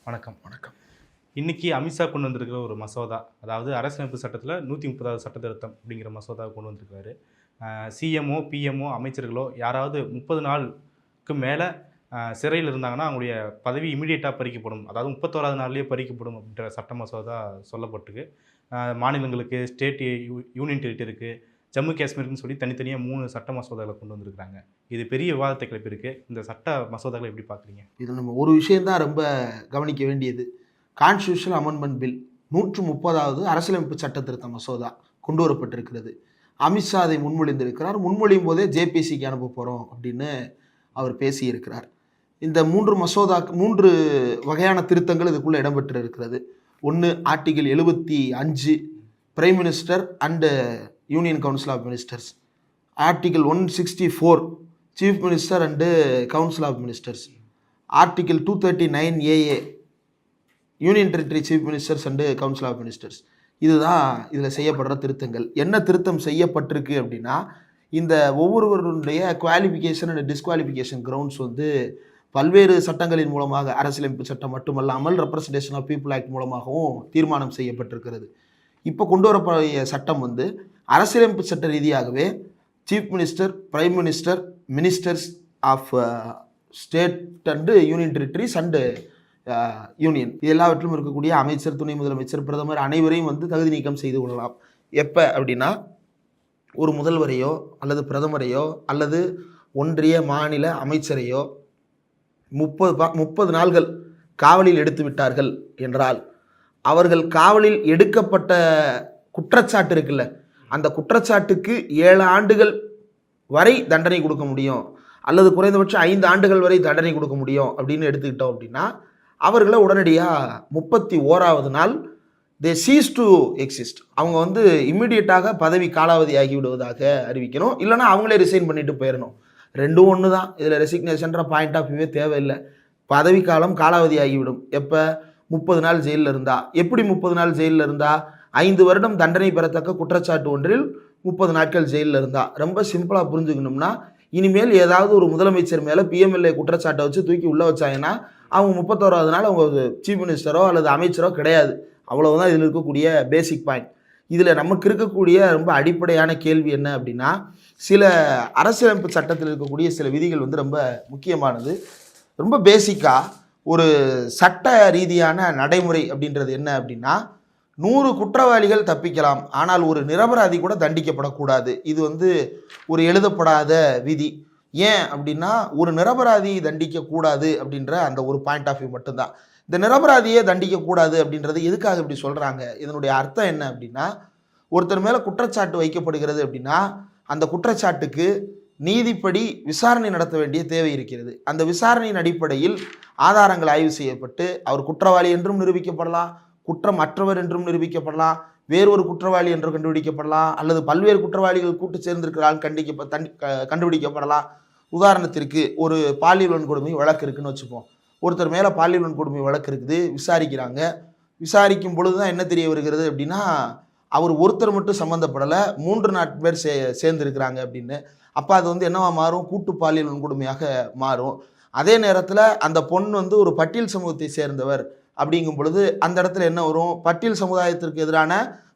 வணக்கம். வணக்கம். இன்னைக்கு அமித்ஷா கொண்டு வந்திருக்கிற ஒரு மசோதா, அதாவது அரசியலமைப்பு சட்டத்தில 130வது சட்ட திருத்தம் அப்படிங்கிற மசோதாவை கொண்டு வந்திருக்கிறாரு. சிஎம்ஓ, பிஎம்ஓ அமைச்சர்களோ யாராவது 30 நாளுக்கு மேல சிறையில் இருந்தாங்கன்னா, அவங்களுடைய பதவி இமிடியேட்டா பறிக்கப்படும். அதாவது 31வது நாள்லயே பறிக்கப்படும் அப்படின்ற சட்ட மசோதா சொல்லப்பட்டிருக்கு. மாநிலங்களுக்கு, ஸ்டேட் யூனியன் டெரிட்டரிக்கு, ஜம்மு காஷ்மீருக்குன்னு சொல்லி தனித்தனியா 3 சட்ட மசோதாக்கள கொண்டு வந்திருக்கிறாங்க. இது பெரிய விவாதத்தை கிளப்பியிருக்கு. இந்த சட்ட மசோதாக்கள எப்படி பார்க்குறீங்க? இது நம்ம ஒரு விஷயம் தான் ரொம்ப கவனிக்க வேண்டியது. கான்ஸ்டிடியூஷனல் அமெண்ட்மெண்ட் பில் 130வது அரசியலமைப்பு சட்ட திருத்த மசோதா கொண்டு வரப்பட்டிருக்கிறது. அமித்ஷா அதை முன்மொழிந்திருக்கிறார். முன்மொழியும் போதே ஜேபிசிக்கு அனுப்ப போகிறோம் அப்படின்னு அவர் பேசியிருக்கிறார். இந்த 3 வகையான திருத்தங்கள் இதுக்குள்ளே இடம்பெற்றிருக்கிறது. ஒன்று, article 75 prime minister and union council of ministers. Article 164 chief minister and council of ministers. Article 239 AA union territory chief ministers and council of ministers. இதுதான் இதில் செய்யப்படுற திருத்தங்கள். என்ன திருத்தம் செய்யப்பட்டிருக்கு அப்படின்னா, இந்த ஒவ்வொருவருடைய குவாலிஃபிகேஷன் அண்ட் டிஸ்குவாலிஃபிகேஷன் கிரவுண்ட்ஸ் பல்வேறு சட்டங்களின் மூலமாக, அரசியலமைப்பு சட்டம் மட்டுமல்லாமல் ரெப்ரசன்டேஷன் ஆஃப் பீப்புள் ஆக்ட் மூலமாகவும் தீர்மானம் செய்யப்பட்டிருக்கிறது. இப்போ கொண்டு வரக்கூடிய சட்டம் அரசியலமைப்பு சட்ட ரீதியாகவே chief minister, prime minister, ministers of state and union territories and union, இது எல்லாவற்றிலும் இருக்கக்கூடிய அமைச்சர், துணை முதலமைச்சர், பிரதமர் அனைவரையும் தகுதி நீக்கம் செய்து கொள்ளலாம். எப்போ அப்படின்னா, ஒரு முதல்வரையோ அல்லது பிரதமரையோ அல்லது ஒன்றிய மாநில அமைச்சரையோ 30 நாள்கள் காவலில் எடுத்து விட்டார்கள் என்றால், அவர்கள் காவலில் எடுக்கப்பட்ட குற்றச்சாட்டு இருக்குல்ல, அந்த குற்றச்சாட்டுக்கு 7 ஆண்டுகள் வரை தண்டனை கொடுக்க முடியும், அல்லது குறைந்தபட்சம் 5 ஆண்டுகள் வரை தண்டனை கொடுக்க முடியும் அப்படின்னு எடுத்துக்கிட்டோம் அப்படின்னா, அவர்களை உடனடியாக 31வது நாள் தே சீஸ் டு எக்ஸிஸ்ட், அவங்க இம்மிடியட்டாக பதவி காலாவதி ஆகிவிடுவதாக அறிவிக்கணும். இல்லைனா அவங்களே ரிசைன் பண்ணிட்டு போயிடணும். ரெண்டும் ஒன்று தான். இதில் ரெசிக்னேஷன்ற பாயிண்ட் ஆஃப் வியூவே தேவையில்லை. பதவி காலம் காலாவதி ஆகிவிடும். எப்போ? 30 நாள் ஜெயிலில் இருந்தா. எப்படி 30 நாள் ஜெயிலில் இருந்தா? 5 வருடம் தண்டனை பெறத்தக்க குற்றச்சாட்டு ஒன்றில் 30 நாட்கள் ஜெயிலில் இருந்தா. ரொம்ப சிம்பிளாக புரிஞ்சுக்கணும்னா, இனிமேல் ஏதாவது ஒரு முதலமைச்சர் மேலே பிஎம்எல்ஏ குற்றச்சாட்டை வச்சு தூக்கி உள்ளே வச்சாங்கன்னா, அவங்க 31வது நாள் அவங்க சீஃப் மினிஸ்டரோ அல்லது அமைச்சரோ கிடையாது. அவ்வளவுதான் இதில் இருக்கக்கூடிய பேசிக் பாயிண்ட். இதில் நமக்கு இருக்கக்கூடிய ரொம்ப அடிப்படையான கேள்வி என்ன அப்படின்னா, சில அரசியலமைப்பு சட்டத்தில் இருக்கக்கூடிய சில விதிகள் ரொம்ப முக்கியமானது. ரொம்ப பேசிக்காக ஒரு சட்ட ரீதியான நடைமுறை அப்படின்றது என்ன அப்படின்னா, 100 குற்றவாளிகள் தப்பிக்கலாம், ஆனால் ஒரு நிரபராதி கூட தண்டிக்கப்படக்கூடாது. இது ஒரு எழுதப்படாத விதி. ஏன் அப்படின்னா, ஒரு நிரபராதி தண்டிக்கக்கூடாது அப்படின்ற அந்த ஒரு பாயிண்ட் ஆஃப் வியூ மட்டும்தான். இந்த நிரபராதியே தண்டிக்கக்கூடாது அப்படின்றது எதுக்காக இப்படி சொல்கிறாங்க? இதனுடைய அர்த்தம் என்ன அப்படின்னா, ஒருத்தர் மேலே குற்றச்சாட்டு வைக்கப்படுகிறது அப்படின்னா, அந்த குற்றச்சாட்டுக்கு நீதிப்படி விசாரணை நடத்த வேண்டிய தேவை இருக்கிறது. அந்த விசாரணையின் அடிப்படையில் ஆதாரங்கள் ஆய்வு செய்யப்பட்டு அவர் குற்றவாளி என்றும் நிரூபிக்கப்படலாம், குற்றம் அற்றவர் என்றும் நிரூபிக்கப்படலாம், வேறொரு குற்றவாளி என்றும் கண்டுபிடிக்கப்படலாம், அல்லது பல்வேறு குற்றவாளிகள் கூட்டு சேர்ந்திருக்கிறால் கண்டுபிடிக்கப்படலாம். உதாரணத்திற்கு, ஒரு பாலியல் வன்கொடுமை வழக்கு இருக்குன்னு வச்சுப்போம். ஒருத்தர் மேலே பாலியல் வன்கொடுமை வழக்கு இருக்குது, விசாரிக்கிறாங்க. விசாரிக்கும் பொழுது தான் என்ன தெரிய வருகிறது அப்படின்னா, அவர் ஒருத்தர் மட்டும் சம்மந்தப்படலை, 3-4 பேர் சேர்ந்துருக்கிறாங்க அப்படின்னு. அப்போ அது என்னவா மாறும்? கூட்டு பாலியல் வன்கொடுமையாக மாறும். அதே நேரத்தில் அந்த பொண்ணு ஒரு பட்டியல் சமூகத்தை சேர்ந்தவர் அப்படிங்கும் பொழுது அந்த இடத்துல என்ன வரும்? பட்டியல் சமுதாயத்திற்கு எதிரான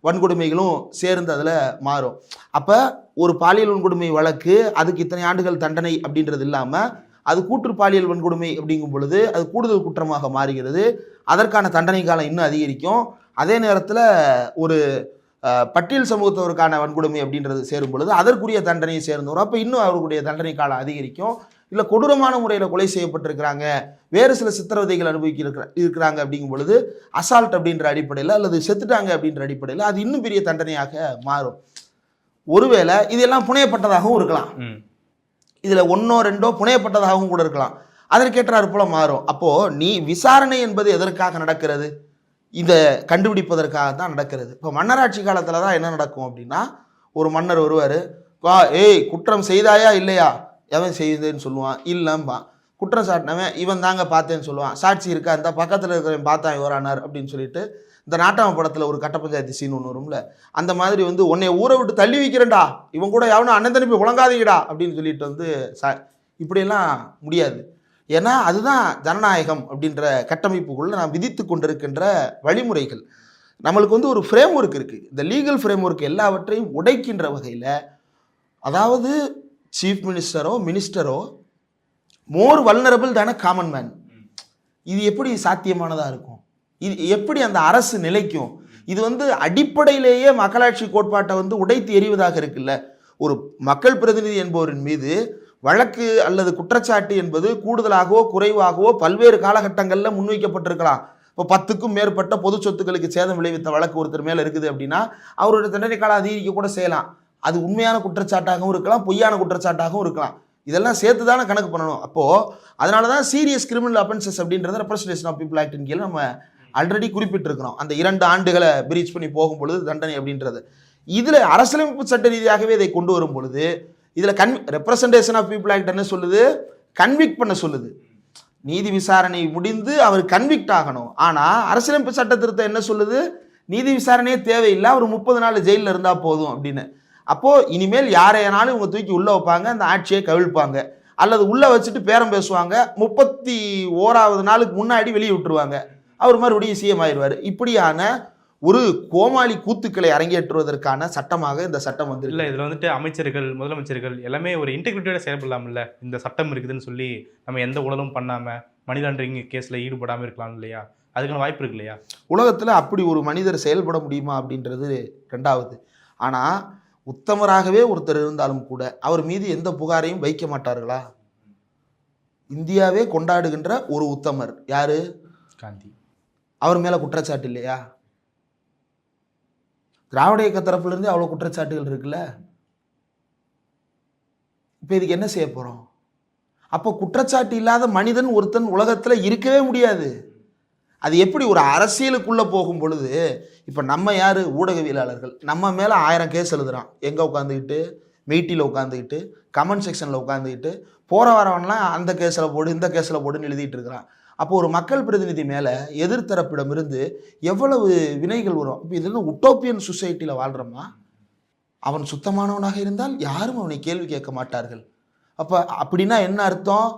வன்கொடுமைகளும் சேர்ந்து அதில் மாறும். அப்போ ஒரு பாலியல் வன்கொடுமை வழக்கு அதுக்கு இத்தனை ஆண்டுகள் தண்டனை அப்படின்றது இல்லாமல், அது கூட்டு பாலியல் வன்கொடுமை அப்படிங்கும் பொழுது அது கூடுதல் குற்றமாக மாறுகிறது. அதற்கான தண்டனை காலம் இன்னும் அதிகரிக்கும். அதே நேரத்தில் ஒரு பட்டியல் சமூகத்தவருக்கான வன்கொடுமை அப்படின்றது சேரும் பொழுது அதற்குரிய தண்டனையை சேர்ந்து வரும். அப்போ இன்னும் அவர்களுடைய தண்டனை காலம் அதிகரிக்கும். இல்லை கொடூரமான முறையில் கொலை செய்யப்பட்டிருக்கிறாங்க, வேறு சில சித்திரவதைகள் இருக்கிறாங்க அப்படிங்கும் பொழுது அசால்ட் அப்படின்ற அடிப்படையில் அல்லது செத்துட்டாங்க அப்படின்ற அடிப்படையில் அது இன்னும் பெரிய தண்டனையாக மாறும். ஒருவேளை இதெல்லாம் புனையப்பட்டதாகவும் இருக்கலாம். இதில் 1ஓ 2ஓ புனையப்பட்டதாகவும் கூட இருக்கலாம். அதற்கேற்றாற் போல மாறும். அப்போது விசாரணை என்பது எதற்காக நடக்கிறது? இதை கண்டுபிடிப்பதற்காக தான் நடக்கிறது. இப்போ மன்னராட்சி காலத்தில் தான் என்ன நடக்கும் அப்படின்னா, ஒரு மன்னர் வருவார், குற்றம் செய்தாயா இல்லையா, எவன் செய்யுதுன்னு சொல்லுவான், இல்லைம்பா. குற்றம் சாட்டினவன் இவன் தாங்க பார்த்தேன்னு சொல்லுவான். சாட்சி இருக்கா, இந்த பக்கத்தில் இருக்கிறவன் பார்த்தான் இவரானார் அப்படின்னு சொல்லிட்டு, இந்த நாட்டாம படத்தில் ஒரு கட்ட பஞ்சாயத்து சீன் ஒன்று வரும்ல, அந்த மாதிரி உன்னை ஊரை விட்டு தள்ளி வைக்கிறேன்டா, இவன் கூட எவனும் அண்ணன் தனிப்பை உழங்காதீங்கடா அப்படின்னு சொல்லிட்டு இப்படியெல்லாம் முடியாது. ஏன்னா அதுதான் ஜனநாயகம் அப்படின்ற கட்டமைப்புக்குள்ள நாம் விதித்து கொண்டிருக்கின்ற வழிமுறைகள். நம்மளுக்கு வந்து ஒரு ஃப்ரேம் ஒர்க் இருக்குது. இந்த லீகல் ஃப்ரேம் ஒர்க் எல்லாவற்றையும் உடைக்கின்ற வகையில், அதாவது சீஃப் மினிஸ்டரோ மினிஸ்டரோ மோர் வல்னரபிள் தான காமன் மேன். இது எப்படி சாத்தியமானதாக இருக்கும்? இது எப்படி அந்த அரசு நிலைக்கும்? இது வந்து அடிப்படையிலேயே மக்களாட்சி கோட்பாட்டை வந்து உடைத்து எறிவதாக இருக்குல்ல. ஒரு மக்கள் பிரதிநிதி என்பவரின் மீது வழக்கு அல்லது குற்றச்சாட்டு என்பது கூடுதலாகவோ குறைவாகவோ பல்வேறு காலகட்டங்களில் முன்வைக்கப்பட்டிருக்கலாம். இப்போ 10க்கும் மேற்பட்ட பொது சொத்துக்களுக்கு சேதம் விளைவித்த வழக்கு ஒருத்தர் மேலே இருக்குது அப்படின்னா அவருடைய தண்டனை காலம் அதிகரிக்க கூட செய்யலாம். அது உண்மையான குற்றச்சாட்டாகவும் இருக்கலாம், பொய்யான குற்றச்சாட்டாகவும் இருக்கலாம். இதெல்லாம் சேர்த்து தானே கணக்கு பண்ணணும். அப்போது அதனால தான் சீரியஸ் கிரிமினல் அஃபென்சஸ் அப்படின்றத ரெப்ரசன்டேஷன் ஆஃப் பீப்புள் ஆக்டின் கீழே நம்ம ஆல்ரெடி குறிப்பிட்டிருக்கிறோம். அந்த 2 ஆண்டுகளை பிரீச் பண்ணி போகும்பொழுது தண்டனை அப்படின்றது. இதில் அரசியலமைப்பு சட்ட ரீதியாகவே இதை கொண்டு வரும் பொழுது இதில் ரெப்ரசன்டேஷன் ஆஃப் பீப்புள் ஆக்ட் என்ன சொல்லுது? கன்விக்ட் பண்ண சொல்லுது. நீதி விசாரணை முடிந்து அவர் கன்விக்ட் ஆகணும். ஆனால் அரசியலமைப்பு சட்ட திருத்தம் என்ன சொல்லுது? நீதி விசாரணையே தேவையில்லை, அவர் 30 நாள் ஜெயிலில் இருந்தால் போதும் அப்படின்னு. அப்போது இனிமேல் யாரையானாலும் இவங்க தூக்கி உள்ளே வைப்பாங்க, அந்த ஆட்சியை கவிழ்ப்பாங்க, அல்லது உள்ளே வச்சுட்டு பேரம் பேசுவாங்க, 31வது நாளுக்கு முன்னாடி வெளியே விட்டுருவாங்க, அவர் மறுபடியும் சிஎம் ஆயிடுவார். இப்படியான ஒரு கோமாளி கூத்துக்களை அரங்கேற்றுவதற்கான சட்டமாக இந்த சட்டம் வந்து இல்லை. இதில் வந்துட்டு அமைச்சர்கள், முதலமைச்சர்கள் எல்லாமே ஒரு இன்டெகிரிட்டியோட செயல்படலாம்ல. இந்த சட்டம் இருக்குதுன்னு சொல்லி நம்ம எந்த ஊழலும் பண்ணாமல் மணி லாண்டரிங் கேஸில் ஈடுபடாமல் இருக்கலாம் இல்லையா? அதுக்கான வாய்ப்பு இருக்கு இல்லையா? உலகத்தில் அப்படி ஒரு மனிதர் செயல்பட முடியுமா அப்படின்றது 2வது. ஆனால் உத்தமராகவே ஒருத்தர் இருந்தாலும் கூட அவர் மீது எந்த புகாரையும் வைக்க மாட்டார்களா? இந்தியாவே கொண்டாடுகின்ற ஒரு உத்தமர் யாரு? காந்தி. அவர் மேலே குற்றச்சாட்டு இல்லையா? திராவிட இயக்க தரப்புலேருந்து அவ்வளோ குற்றச்சாட்டுகள் இருக்குல்ல. இப்போ இதுக்கு என்ன செய்ய போகிறோம்? அப்போ குற்றச்சாட்டு இல்லாத மனிதன் ஒருத்தன் உலகத்தில் இருக்கவே முடியாது. அது எப்படி ஒரு அரசியலுக்குள்ளே போகும் பொழுது, இப்போ நம்ம யார்? ஊடகவியலாளர்கள். நம்ம மேலே 1000 கேஸ் எழுதுகிறான். எங்கே உட்காந்துக்கிட்டு? மெய்ட்டியில் உட்காந்துக்கிட்டு, கமெண்ட் செக்ஷனில் உட்காந்துக்கிட்டு, போகிற வரவன்லாம் அந்த கேஸில் போடு, இந்த கேஸில் போடுன்னு எழுதிட்டு இருக்கிறான். அப்போ ஒரு மக்கள் பிரதிநிதி மேலே எதிர்த்தரப்பிடமிருந்து எவ்வளவு வினைகள் வரும். இப்போ இதெல்லாம் உட்டோப்பியன் சொசைட்டியில் வாழ்கிறோமா? அவன் சுத்தமானவனாக இருந்தால் யாரும் அவனை கேள்வி கேட்க மாட்டார்கள். அப்போ அப்படின்னா என்ன அர்த்தம்?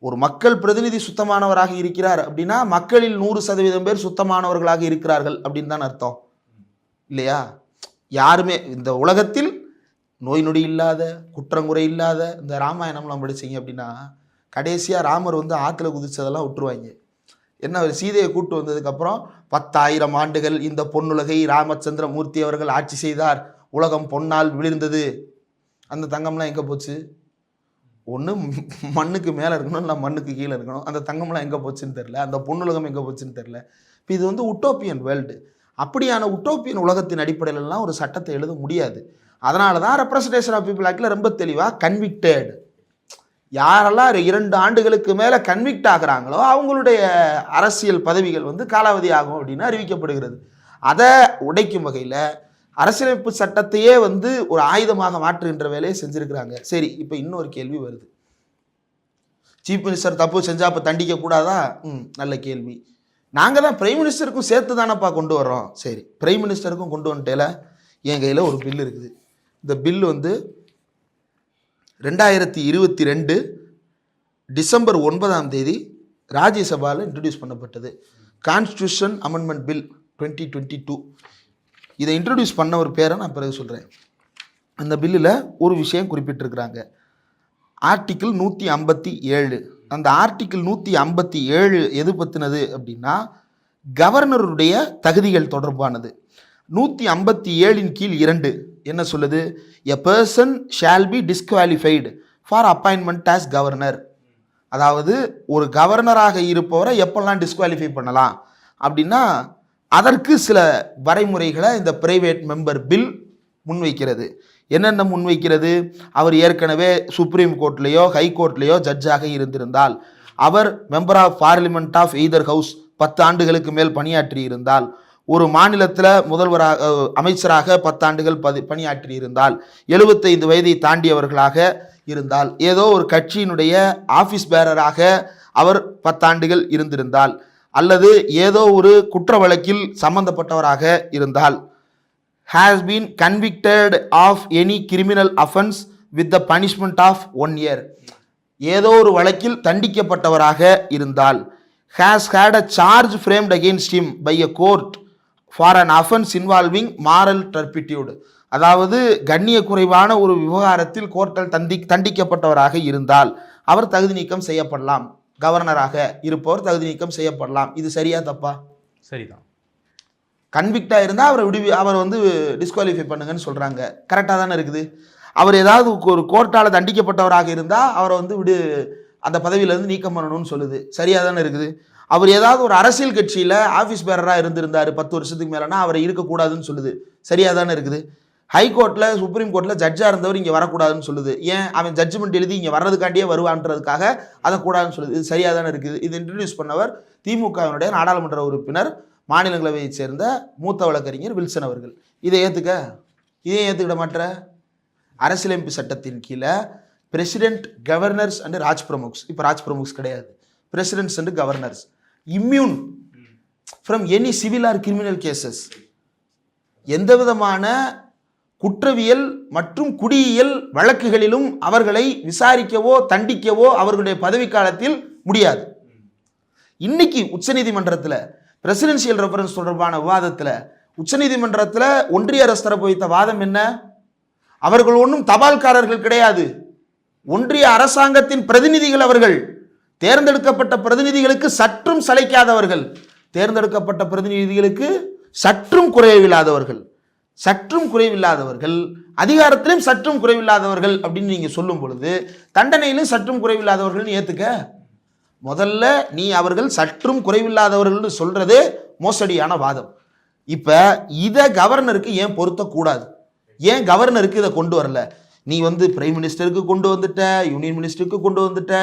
ஒரு மக்கள் பிரதிநிதி சுத்தமானவராக இருக்கிறார் அப்படின்னா மக்களில் 100% பேர் சுத்தமானவர்களாக இருக்கிறார்கள் அப்படின்னு தான் அர்த்தம் இல்லையா? யாருமே இந்த உலகத்தில் நோய் நொடி இல்லாத, குற்றங்குறை இல்லாத, இந்த ராமாயணம்லாம் படிச்சிங்க அப்படின்னா கடைசியாக ராமர் வந்து ஆற்றுல குதிச்சதெல்லாம் விட்டுருவாங்க. என்ன, சீதையை கூட்டு வந்ததுக்கப்புறம் 10,000 ஆண்டுகள் இந்த பொன்னுலகை ராமச்சந்திர மூர்த்தி அவர்கள் ஆட்சி செய்தார், உலகம் பொன்னால் விழுந்தது. அந்த தங்கம்லாம் எங்கே போச்சு? ஒன்று மண்ணுக்கு மேலே இருக்கணும், இல்லை மண்ணுக்கு கீழே இருக்கணும். அந்த தங்கம்லாம் எங்கே போச்சுன்னு தெரில, அந்த பொன்னுலகம் எங்கே போச்சுன்னு தெரில. இப்போ இது வந்து உட்டோப்பியன் வேர்ல்டு. அப்படியான உட்டோப்பியன் உலகத்தின் அடிப்படையிலலாம் ஒரு சட்டத்தை எழுத முடியாது. அதனால தான் ரெப்ரசன்டேஷன் ஆஃப் பீப்புள் ஆக்டில் ரொம்ப தெளிவாக கன்விக்டட், யாரெல்லாம் 2 ஆண்டுகளுக்கு மேலே கன்விக்ட் ஆகிறாங்களோ அவங்களுடைய அரசியல் பதவிகள் வந்து காலாவதி ஆகும் அப்படின்னு அறிவிக்கப்படுகிறது. அதை உடைக்கும் வகையில் அரசியலமைப்பு சட்டத்தையே வந்து ஒரு ஆயுதமாக மாற்றுகின்ற வேலையை செஞ்சுருக்கிறாங்க. சரி, இப்போ இன்னொரு கேள்வி வருது. சீஃப் மினிஸ்டர் தப்பு செஞ்சால் அப்போ தண்டிக்க கூடாதா? நல்ல கேள்வி. நாங்கள் தான் பிரைம் மினிஸ்டருக்கும் சேர்த்து தானப்பா கொண்டு வர்றோம். சரி, பிரைம் மினிஸ்டருக்கும் கொண்டு வந்துட்டேல. என் கையில் ஒரு பில் இருக்குது. இந்த பில் வந்து 2022 டிசம்பர் 9ஆம் தேதி ராஜ்யசபாவில் இன்ட்ரடியூஸ் பண்ணப்பட்டது. Constitution amendment bill 2022. இதை இன்ட்ரடியூஸ் பண்ண ஒரு பேரை நான் பிறகு சொல்கிறேன். அந்த பில்லில் ஒரு விஷயம் குறிப்பிட்டிருக்கிறாங்க. ஆர்டிக்கிள் 157. அந்த ஆர்டிக்கிள் 157 எது பற்றினது அப்படின்னா கவர்னருடைய தகுதிகள் தொடர்பானது. 157 கீழ் 2 என்ன சொல்லுது? A person shall be disqualified for appointment as governor. அதாவது ஒரு கவர்னராக இருப்பவரை எப்பெல்லாம் டிஸ்குவாலிஃபை பண்ணலாம் அப்படின்னா அதற்கு சில வரைமுறைகளை இந்த பிரைவேட் மெம்பர் பில் முன்வைக்கிறது. என்னென்ன முன்வைக்கிறது? அவர் ஏற்கனவே சுப்ரீம் கோர்ட்லேயோ ஹை கோர்ட்லேயோ ஜட்ஜாக இருந்திருந்தால், அவர் member of parliament of either house 10 ஆண்டுகளுக்கு மேல் பணியாற்றி இருந்தால், ஒரு மாநிலத்தில் முதல்வராக அமைச்சராக 10 ஆண்டுகள் பணியாற்றி இருந்தால், 75 வயதை தாண்டியவர்களாக இருந்தால், ஏதோ ஒரு கட்சியினுடைய ஆஃபீஸ் பேரராக அவர் 10 ஆண்டுகள் இருந்திருந்தால், அல்லது ஏதோ ஒரு குற்ற வழக்கில் சம்பந்தப்பட்டவராக இருந்தால், has been convicted of any criminal offense with the punishment of 1 year. ஏதோ ஒரு வழக்கில் தண்டிக்கப்பட்டவராக இருந்தால் has had a charge framed against him by a court for an offense involving moral turpitude, அதாவது கண்ணிய குறைவான ஒரு விவகாரத்தில் கோர்ட்டால் தண்டிக்கப்பட்டவராக இருந்தால் அவர் தகுதி நீக்கம் செய்யப்படலாம். கவர்னராக இருப்பவர் தகுதி நீக்கம் செய்யப்படலாம். இது சரியா தப்பா? சரிதான். கன்விக்டா இருந்தால் அவர் வந்து டிஸ்குவாலிஃபை பண்ணுங்கன்னு சொல்றாங்க. கரெக்டாக தானே இருக்குது. அவர் ஏதாவது ஒரு கோர்ட்டால் தண்டிக்கப்பட்டவராக இருந்தால் அவரை வந்து அந்த பதவியிலேருந்து நீக்கம் பண்ணணும்னு சொல்லுது. சரியாக தானே இருக்குது. அவர் ஏதாவது ஒரு அரசியல் கட்சியில் ஆஃபீஸ் பேரராக இருந்திருந்தார் 10 வருஷத்துக்கு மேலேனா அவரை இருக்கக்கூடாதுன்னு சொல்லுது. சரியாக தானே இருக்குது. ஹைகோர்ட்டில் சுப்ரீம் கோர்ட்டில் ஜட்ஜாக இருந்தவர் இங்கே வரக்கூடாதுன்னு சொல்லுது. ஏன்? அவன் ஜட்ஜ்மெண்ட் எழுதி இங்கே வர்றதுக்காண்டியே வருவான்றதுக்காக அதை கூடாதுன்னு சொல்லுது. இது சரியாக தானே இருக்குது. இது இன்ட்ரடியூஸ் பண்ணவர் திமுகவினுடைய நாடாளுமன்ற உறுப்பினர் மாநிலங்களவையை சேர்ந்த மூத்த வழக்கறிஞர் வில்சன் அவர்கள். இதை ஏற்றுக்கிட மாட்ட அரசியலமைப்பு சட்டத்தின் கீழே பிரசிடென்ட், கவர்னர்ஸ் அண்ட் ராஜ் பிரமுக்ஸ், இப்போ ராஜ் பிரமுக்ஸ் கிடையாது, president's and governors immune from any civil R criminal cases. எந்த விதமான குற்றவியல் மற்றும் குடியியல் வழக்குகளிலும் அவர்களை விசாரிக்கவோ தண்டிக்கவோ அவர்களுடைய பதவிக்காலத்தில் முடியாது. இன்னைக்கு உச்சநீதிமன்றத்தில் பிரசிடென்சியல் ரெஃபரன்ஸ் தொடர்பான விவாதத்தில் உச்சநீதிமன்றத்தில் ஒன்றிய அரசு தரப்பு வைத்த வாதம் என்ன? அவர்கள் ஒன்றும் தபால்காரர்கள் கிடையாது, ஒன்றிய அரசாங்கத்தின் பிரதிநிதிகள். அவர்கள் தேர்ந்தெடுக்கப்பட்ட பிரதிநிதிகளுக்கு சற்றும் சளைக்காதவர்கள், தேர்ந்தெடுக்கப்பட்ட பிரதிநிதிகளுக்கு சற்றும் குறைவில்லாதவர்கள், அதிகாரத்திலும் சற்றும் குறைவில்லாதவர்கள் அப்படின்னு நீங்க சொல்லும் பொழுது தண்டனையிலும் சற்றும் குறைவில்லாதவர்கள் ஏத்துக்க. முதல்ல நீ அவர்கள் சற்றும் குறைவில்லாதவர்கள் சொல்றதே மோசடியான வாதம். இப்ப இதை கவர்னருக்கு ஏன் பொருத்தக்கூடாது? ஏன் கவர்னருக்கு இதை கொண்டு வரல? நீ வந்து பிரைம் மினிஸ்டருக்கு கொண்டு வந்துட்ட, யூனியன் மினிஸ்டருக்கு கொண்டு வந்துட்ட,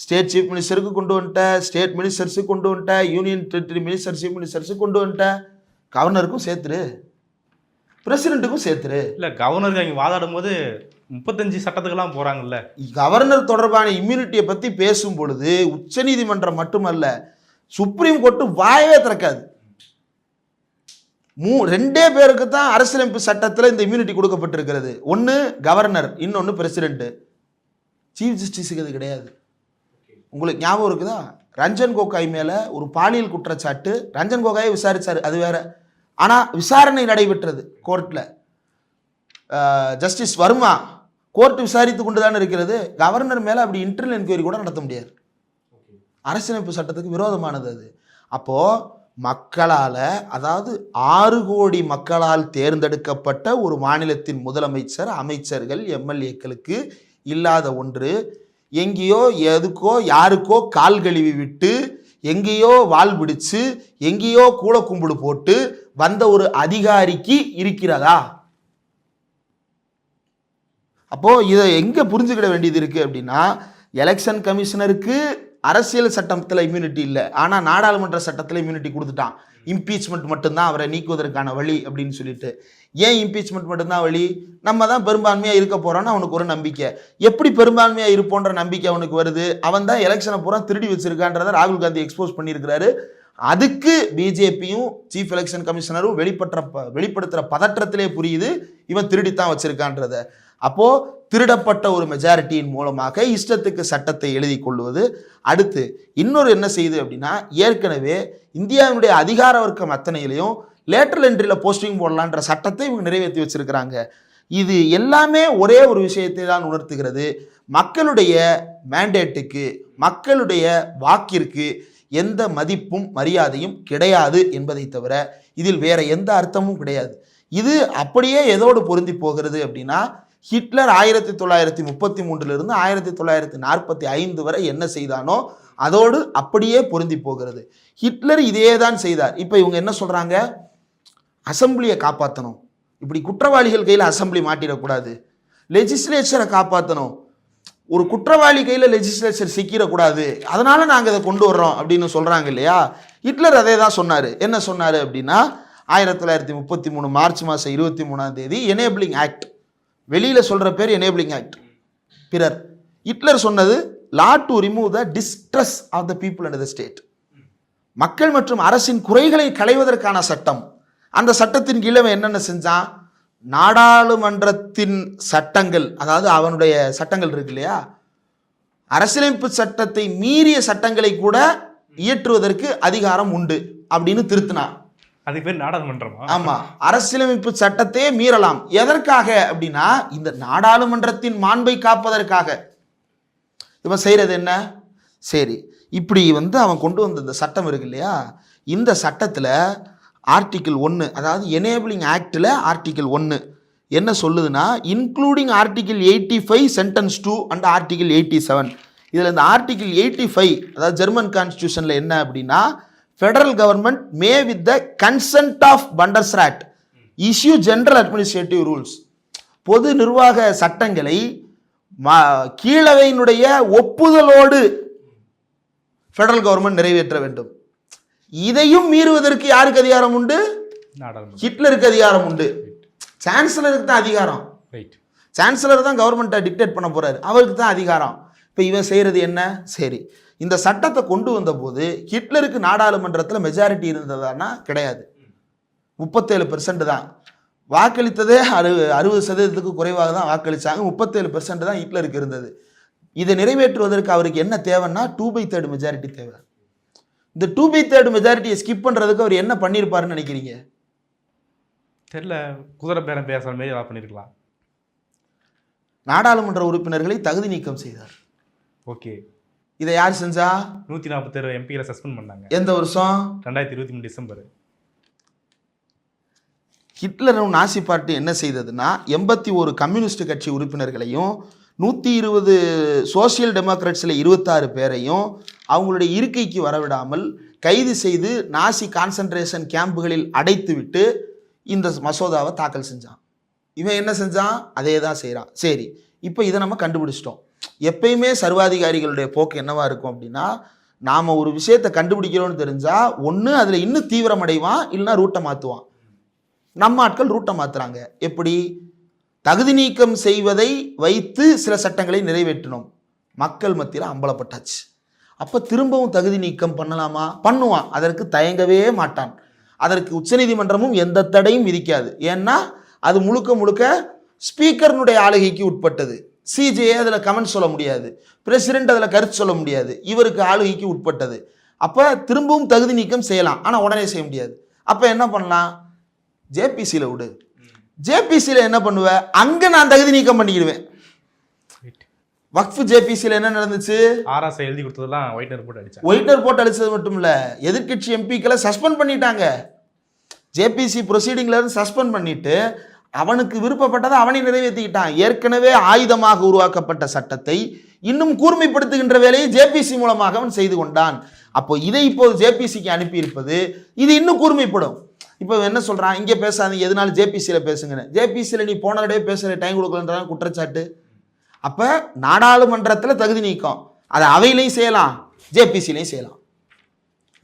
ஸ்டேட் சீஃப் மினிஸ்டருக்கு கொண்டு வந்துட்ட, ஸ்டேட் மினிஸ்டர்ஸுக்கு கொண்டு வந்துட்ட, யூனியன் டெரிட்டரி மினிஸ்டர், சீஃப் மினிஸ்டர்ஸுக்கு கொண்டு வந்துட்ட, கவர்னருக்கும் சேர்த்துரு, பிரசிடென்ட்டுக்கும் சேர்த்துரு. இல்லை, கவர்னருக்கு அங்கே வாதாடும் போது 35 சட்டத்துக்கெல்லாம் போகிறாங்கல்ல. கவர்னர் தொடர்பான இம்யூனிட்டியை பற்றி பேசும் பொழுது உச்சநீதிமன்றம் மட்டுமல்ல, சுப்ரீம் கோர்ட்டு வாயவே திறக்காது. 2 பேருக்கு தான் அரசியலமைப்பு சட்டத்தில் இந்த இம்யூனிட்டி கொடுக்கப்பட்டிருக்கிறது. ஒன்று கவர்னர், இன்னொன்று பிரசிடென்ட். சீஃப் ஜஸ்டிஸுக்கு அது கிடையாது. உங்களுக்கு ஞாபகம் இருக்குதா? ரஞ்சன் கோகாய் மேலே ஒரு பாலியல் குற்றச்சாட்டு, ரஞ்சன் கோகாயை விசாரிச்சார், அது வேற. ஆனால் விசாரணை நடைபெற்றது கோர்ட்டில். ஜஸ்டிஸ் வர்மா கோர்ட் விசாரித்து கொண்டு தான் இருக்கிறது. கவர்னர் மேலே அப்படி இன்டர்னல் என்கொயரி கூட நடத்த முடியாது. அரசியலமைப்பு சட்டத்துக்கு விரோதமானது அது. அப்போது மக்களால், அதாவது 6 கோடி மக்களால் தேர்ந்தெடுக்கப்பட்ட ஒரு மாநிலத்தின் முதலமைச்சர், அமைச்சர்கள், எம்எல்ஏக்களுக்கு இல்லாத ஒன்று, எங்கேயோ எதுக்கோ யாருக்கோ கால் கழுவி விட்டு, எங்கேயோ வால் பிடிச்சு, எங்கேயோ கூள கும்பிடு போட்டு வந்த ஒரு அதிகாரிக்கு இருக்கிறதா? அப்போ இதை எங்க புரிஞ்சுக்கிட வேண்டியது இருக்கு அப்படின்னா, எலெக்ஷன் கமிஷனருக்கு அரசியல் சட்டத்தில் இம்யூனிட்டி இல்லை, ஆனால் நாடாளுமன்ற சட்டத்தில் இம்யூனிட்டி கொடுத்துட்டான். இம்பீச்மெண்ட் மட்டும்தான் அவரை நீக்குவதற்கான வழி அப்படின்னு சொல்லிட்டு. ஏன் இம்பீச்மெண்ட் மட்டும்தான் வழி? நம்ம தான் பெரும்பான்மையாக இருக்க போகிறோன்னு அவனுக்கு ஒரு நம்பிக்கை. எப்படி பெரும்பான்மையாக இருப்போன்ற நம்பிக்கை அவனுக்கு வருது? அவன் தான் எலெக்ஷனை பூரா திருடி வச்சிருக்கான்றதை ராகுல் காந்தி எக்ஸ்போஸ் பண்ணியிருக்கிறாரு. அதுக்கு பிஜேபியும் சீஃப் எலெக்ஷன் கமிஷனரும் வெளிப்படுத்துகிற பதற்றத்திலே புரியுது இவன் திருடித்தான் வச்சிருக்கான்றத. அப்போ திருடப்பட்ட ஒரு மெஜாரிட்டியின் மூலமாக இஷ்டத்துக்கு சட்டத்தை எழுதி கொள்வது. அடுத்து இன்னொரு என்ன செய்யுது அப்படின்னா, ஏற்கனவே இந்தியாவினுடைய அதிகார வர்க்கம் அத்தனையிலையும் லேட்டரல் என்ட்ரியில் போஸ்டிங் போடலான்ற சட்டத்தை இவங்க நிறைவேற்றி வச்சிருக்கிறாங்க. இது எல்லாமே ஒரே ஒரு விஷயத்தை தான் உணர்த்துகிறது. மக்களுடைய மேண்டேட்டுக்கு, மக்களுடைய வாக்கிற்கு எந்த மதிப்பும் மரியாதையும் கிடையாது என்பதை தவிர இதில் வேற எந்த அர்த்தமும் கிடையாது. இது அப்படியே எதோடு பொருந்தி போகிறது அப்படின்னா, ஹிட்லர் 1933 1945 வரை என்ன செய்தானோ அதோடு அப்படியே பொருந்தி போகிறது. ஹிட்லர் இதே தான் செய்தார். இப்போ இவங்க என்ன சொல்றாங்க? அசம்பிளியை காப்பாற்றணும், இப்படி குற்றவாளிகள் கையில் அசம்பிளி மாட்டிடக்கூடாது, லெஜிஸ்லேச்சரை காப்பாற்றணும், ஒரு குற்றவாளி கையில் லெஜிஸ்லேச்சர் சிக்கிடக்கூடாது, அதனால நாங்கள் இதை கொண்டு வர்றோம் அப்படின்னு சொல்றாங்க இல்லையா? ஹிட்லர் அதே தான் சொன்னார். என்ன சொன்னார் அப்படின்னா, 1933 மார்ச் மாதம் 23 எனேபிளிங் ஆக்ட், வெளியில் சொல்கிற பேர் எனேபிளிங் ஆக்ட். பிறர் ஹிட்லர் சொன்னது law to remove the distress of the people and the state, மக்கள் மற்றும் அரசின் குறைகளை களைவதற்கான சட்டம். அந்த சட்டத்தின் கீழே என்னென்ன செஞ்சான்? நாடாளுமன்றத்தின் சட்டங்கள், அதாவது அவனுடைய சட்டங்கள் இருக்கு இல்லையா, அரசியலமைப்பு சட்டத்தை மீறிய சட்டங்களை கூட இயற்றுவதற்கு அதிகாரம் உண்டு அப்படின்னு திருத்தினான். அதுக்கு பேர் நாடாளுமன்றமா? ஆமா, அரசியலமைப்பு சட்டத்தையே மீறலாம். எதற்காக அப்படின்னா இந்த நாடாளுமன்றத்தின் மாண்பை காப்பதற்காக. இவன் செய்யறது என்ன? சரி, இப்படி அவன் கொண்டு வந்த இந்த சட்டம் இருக்கு இல்லையா, இந்த சட்டத்தில் ஆர்டிகிள் 1, அதாவது எனேபிளிங் ஆக்டில் ஆர்டிகிள் 1 என்ன சொல்லுதுன்னா, including article 85 sentence 2 and article 87. இதில் இந்த ஆர்டிகிள் 85, அதாவது ஜெர்மன் கான்ஸ்டியூஷனில் என்ன அப்படின்னா, federal government may with the consent of Bundesrat issue general administrative rules. பொது நிர்வாக சட்டங்களை கீழவையினுடைய ஒப்புதலோடு ஃபெடரல் கவர்மெண்ட் நிறைவேற்ற வேண்டும். இதையும் மீறுவதற்கு யாருக்கு அதிகாரம் உண்டு? ஹிட்லருக்கு அதிகாரம் உண்டு. சான்சலருக்கு தான் அதிகாரம். சான்சலர் தான் கவர்மெண்ட்டை டிக்டேட் பண்ண போறாரு, அவருக்கு தான் அதிகாரம். இப்போ இவன் செய்யறது என்ன? சரி, இந்த சட்டத்தை கொண்டு வந்த போது ஹிட்லருக்கு நாடாளுமன்றத்தில் மெஜாரிட்டி இருந்ததானா? கிடையாது. 37% தான் வாக்களித்ததே. 60% குறைவாக தான் வாக்களிச்சாங்க. 37% தான் ஹிட்லருக்கு இருந்தது. இதை நிறைவேற்றுவதற்கு அவருக்கு என்ன தேவைன்னா 2/3 மெஜாரிட்டி தேவை. இந்த 2/3 மெஜாரிட்டியை ஸ்கிப் பண்றதுக்கு அவர் என்ன பண்ணியிருப்பாருன்னு நினைக்கிறீங்க? தெரியல, குதிரை பேரம் பேசுற மாதிரி ஏதாவது பண்ணியிருக்கலாம். நாடாளுமன்ற உறுப்பினர்களை தகுதி நீக்கம் செய்தார். ஓகே, இதை யார் செஞ்சா? 147 எம்பிகளை சஸ்பெண்ட் பண்ணாங்க. எந்த வருஷம்? 2023 டிசம்பர். ஹிட்லரும் நாசி பார்ட்டி என்ன செய்ததுன்னா 81 கம்யூனிஸ்ட் கட்சி உறுப்பினர்களையும் 120 சோசியல் டெமோக்ராட்ஸில் 26 பேரையும் அவங்களுடைய இருக்கைக்கு வரவிடாமல் கைது செய்து நாசி கான்சன்ட்ரேஷன் கேம்புகளில் அடைத்து விட்டு இந்த மசோதாவை தாக்கல் செஞ்சான். இவன் என்ன செஞ்சான்? அதே தான் செய்கிறான். சரி, இப்போ இதை நம்ம கண்டுபிடிச்சிட்டோம். எப்பயுமே சர்வாதிகாரிகளுடைய போக்கு என்னவா இருக்கும் அப்படின்னா, நாம் ஒரு விஷயத்தை கண்டுபிடிக்கிறோன்னு தெரிஞ்சால் ஒன்று அதில் இன்னும் தீவிரமடைவான், இல்லைனா ரூட்டை மாற்றுவான். நம்ம ஆட்கள் ரூட்டை மாற்றுறாங்க. எப்படி? தகுதி நீக்கம் செய்வதை வைத்து சில சட்டங்களை நிறைவேற்றினோம், மக்கள் மத்தியில் அம்பலப்பட்டாச்சு. அப்போ திரும்பவும் தகுதி நீக்கம் பண்ணலாமா? பண்ணுவான். அதற்கு தயங்கவே மாட்டான். அதற்கு உச்சநீதிமன்றமும் எந்த தடையும் விதிக்காது. ஏன்னா அது முழுக்க முழுக்க ஸ்பீக்கர்னுடைய ஆளுகைக்கு உட்பட்டது. சிஜே அதில் கமெண்ட் சொல்ல முடியாது, பிரசிடென்ட் அதில் கருத்து சொல்ல முடியாது, இவருக்கு ஆளுகைக்கு உட்பட்டது. அப்போ திரும்பவும் தகுதி நீக்கம் செய்யலாம், ஆனால் உடனே செய்ய முடியாது. அப்போ என்ன பண்ணலாம்? ஜேபிசியில் விடு. ஜேபிசியில் என்ன பண்ணுவேன்? அங்கே நான் தகுதி நீக்கம் பண்ணிக்கிடுவேன். வக்ஃப் ஜேபிசியில் என்ன நடந்துச்சு? ஆர்எஸ் எழுதி கொடுத்ததெல்லாம் ஒயிட்னர் போட்டு அடிச்சாங்க. ஒயிட்னர் போட்டு அடிச்சது மட்டும் இல்லை, எதிர்கட்சி எம்பிக்களை சஸ்பெண்ட் பண்ணிட்டாங்க. ஜேபிசி ப்ரொசீடிங்ல இருந்து சஸ்பெண்ட் பண்ணிட்டு அவனுக்கு விருப்பப்பட்டதை அவனை நிறைவேற்றிக்கிட்டான். ஏற்கனவே ஆயுதமாக உருவாக்கப்பட்ட சட்டத்தை இன்னும் கூர்மைப்படுத்துகின்ற வேலையை ஜேபிசி மூலமாக அவன் செய்து கொண்டான். அப்போ இதை இப்போது ஜேபிசிக்கு அனுப்பியிருப்பது இது இன்னும் கூர்மைப்படும். இப்போ என்ன சொல்றான்? இங்கே பேசாதீங்க, எதனால ஜேபிசியில் பேசுங்கன்னு. ஜேபிசியில் நீ போன தடவை பேசுகிற டைம் கொடுக்கலன்றான் குற்றச்சாட்டு. அப்போ நாடாளுமன்றத்தில் தகுதி நீக்கம், அதை அவையிலையும் செய்யலாம், ஜேபிசிலையும் செய்யலாம்.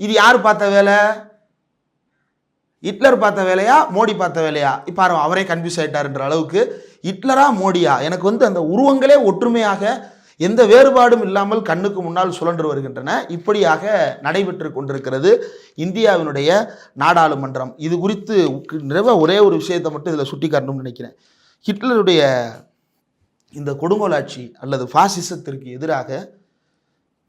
இது யார் பார்த்த வேலை? ஹிட்லர் பார்த்த வேலையா, மோடி பார்த்த வேலையா? இப்போ அவரே கன்ஃபியூஸ் ஆகிட்டாருன்ற அளவுக்கு ஹிட்லரா மோடியா? எனக்கு அந்த உருவங்களே ஒற்றுமையாக எந்த வேறுபாடும் இல்லாமல் கண்ணுக்கு முன்னால் சுழன்று வருகின்றன. இப்படியாக நடைபெற்று கொண்டிருக்கிறது இந்தியாவினுடைய நாடாளுமன்றம். இது குறித்து ஒரே ஒரு விஷயத்தை மட்டும் இதில் சுட்டி காட்டணும்னு நினைக்கிறேன். ஹிட்லருடைய இந்த கொடுங்கோலாட்சி அல்லது பாசிசத்திற்கு எதிராக